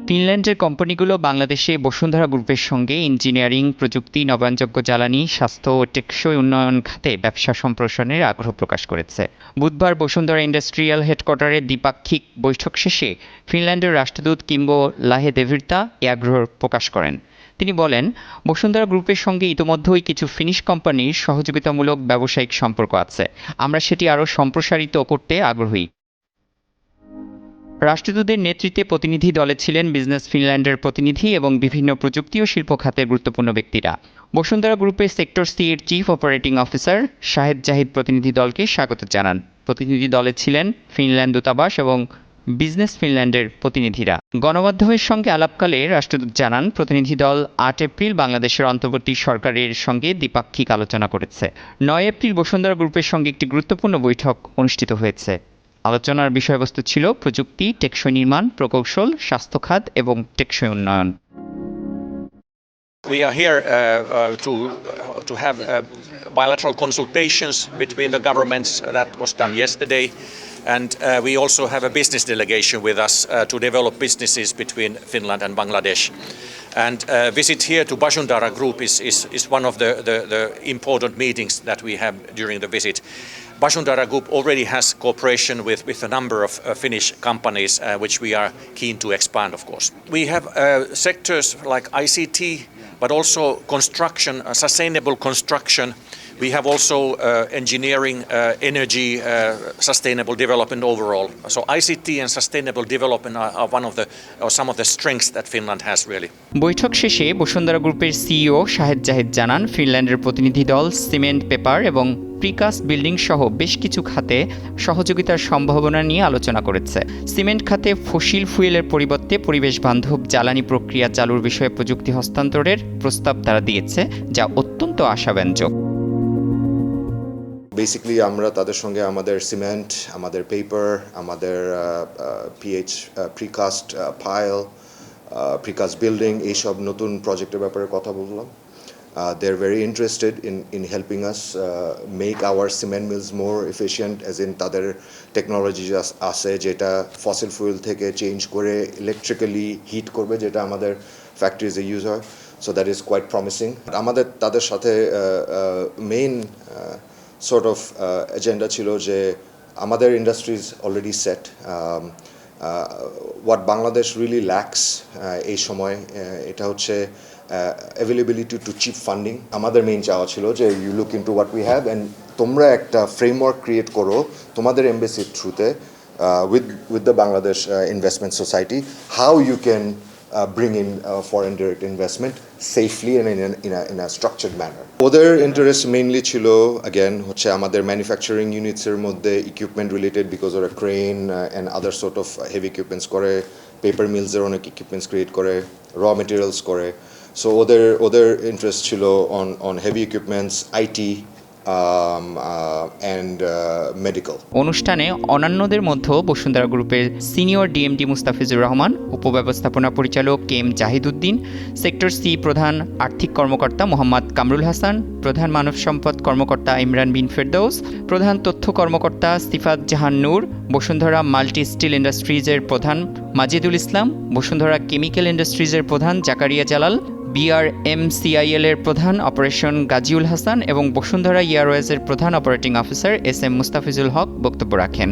ফিনল্যান্ডের কোম্পানিগুলো বাংলাদেশে বসুন্ধরা গ্রুপের সঙ্গে ইঞ্জিনিয়ারিং, প্রযুক্তি, নবায়নযোগ্য জ্বালানি, স্বাস্থ্য ও টেকসই উন্নয়ন খাতে ব্যবসা সম্প্রসারণের আগ্রহ প্রকাশ করেছে। বুধবার বসুন্ধরা ইন্ডাস্ট্রিয়াল হেডকোয়ার্টারে দ্বিপাক্ষিক বৈঠক শেষে ফিনল্যান্ডের রাষ্ট্রদূত কিম্বো লাহেদেভির্তা এ আগ্রহ প্রকাশ করেন। তিনি বলেন, বসুন্ধরা গ্রুপের সঙ্গে ইতোমধ্যেই কিছু ফিনিশ কোম্পানির সহযোগিতামূলক ব্যবসায়িক সম্পর্ক আছে। আমরা সেটি আরও সম্প্রসারিত করতে আগ্রহী। রাষ্ট্রদূতের নেতৃত্বে প্রতিনিধি দলে ছিলেন বিজনেস ফিনল্যান্ডের প্রতিনিধি এবং বিভিন্ন প্রযুক্তি ও শিল্প খাতের গুরুত্বপূর্ণ ব্যক্তিরা। বসুন্ধরা গ্রুপের সেক্টর সি এর chief operating officer Shahed Zahid প্রতিনিধি দলকে স্বাগত জানান। প্রতিনিধি দলে ছিলেন ফিনল্যান্ড দূতাবাস এবং বিজনেস ফিনল্যান্ডের প্রতিনিধিরা। গণমাধ্যমের সঙ্গে আলাপকালে রাষ্ট্রদূত জানান, প্রতিনিধি দল ৮ এপ্রিল বাংলাদেশের অন্তর্বর্তী সরকারের সঙ্গে দ্বিপাক্ষিক আলোচনা করেছে। ৯ এপ্রিল বসুন্ধরা গ্রুপের সঙ্গে একটি গুরুত্বপূর্ণ বৈঠক অনুষ্ঠিত হয়েছে। আলোচনার বিষয়বস্তু ছিল প্রযুক্তি, টেকসই নির্মাণ, প্রকৌশল, স্বাস্থ্য খাত এবং টেকসই উন্নয়ন। We are here to have bilateral consultations between the governments. That was done yesterday. And we also have a business delegation with us to develop businesses between Finland and Bangladesh. And visit here to Basuндара Group is one of the important meetings that we have during the visit. Basuндара Group already has cooperation with a number of Finnish companies, which we are keen to expand, of course. We have sectors like ICT, but also construction, sustainable construction. We have also engineering, energy, sustainable development overall. So ICT and sustainable development are some of the strengths that Finland has really. বৈঠক শেষে বসুন্ধরা গ্রুপের CEO Shahed Zahid জানান, ফিনল্যান্ডের প্রতিনিধি দল cement, paper এবং precast building সহ বেশ কিছু খাতে সহযোগিতার সম্ভাবনা নিয়ে আলোচনা করেছে। সিমেন্ট খাতে ফসিল ফুয়েলের পরিবর্তে পরিবেশ বান্ধব জ্বালানি প্রক্রিয়া চালুর বিষয়ে প্রযুক্তি হস্তান্তরের প্রস্তাব তারা দিয়েছে, যা অত্যন্ত আশাব্যঞ্জক। বেসিক্যালি আমরা তাদের সঙ্গে আমাদের সিমেন্ট, আমাদের পেপার, আমাদের প্রিকাস্ট পাইল, প্রিকাস্ট বিল্ডিং, এইসব নতুন প্রজেক্টের ব্যাপারে কথা বললাম। They are very interested in helping us make our cement mills more efficient, as in তাদের টেকনোলজি আছে যেটা ফসিল ফুয়েল থেকে চেঞ্জ করে ইলেকট্রিক্যালি হিট করবে, যেটা আমাদের ফ্যাক্টরিজে ইউজ হয়। So that is quite promising. আমাদের তাদের সাথে মেইন sort of agenda ছিল যে আমাদের industries already set. what Bangladesh really lacks এই সময় এটা হচ্ছে availability to cheap funding. আমাদের মেইন চাওয়া ছিল যে you look into what we have and তোমরা একটা ফ্রেমওয়ার্ক ক্রিয়েট করো তোমাদের এমবেসির থ্রুতে with the Bangladesh Investment Society, how you can bring in foreign direct investment safely and in a structured manner. ওদের ইন্টারেস্ট মেইনলি ছিল again হচ্ছে আমাদের manufacturing ইউনিটসের মধ্যে ইকুইপমেন্ট রিলেটেড, বিকজ ওরা crane and other sort of heavy equipments করে, paper মিলসের অনেক equipments create করে, raw materials করে। সো ওদের ইন্টারেস্ট ছিল on heavy equipments, IT and medical. অনুষ্ঠানে অন্যান্যদের মধ্যে বসুন্ধরা গ্রুপের সিনিয়র ডিএমডি মুস্তাফিজুর রহমান, উপব্যবস্থাপনা পরিচালক কে এম জাহিদউদ্দিন, সেক্টর সি প্রধান আর্থিক কর্মকর্তা মোহাম্মদ কামরুল হাসান, প্রধান মানব সম্পদ কর্মকর্তা ইমরান বিন ফেরদৌস, প্রধান তথ্য কর্মকর্তা সিফাত জাহান নূর, বসুন্ধরা মাল্টি স্টিল ইন্ডাস্ট্রিজের প্রধান মাজিদুল ইসলাম, বসুন্ধরা কেমিক্যাল ইন্ডাস্ট্রিজের প্রধান জাকারিয়া জালাল, BRMCIL এর প্রধান অপারেশন গাজীউল হাসান এবং বসুন্ধরা এয়ারওয়েজের প্রধান operating officer S M Mustafizul হক বক্তব্য রাখেন।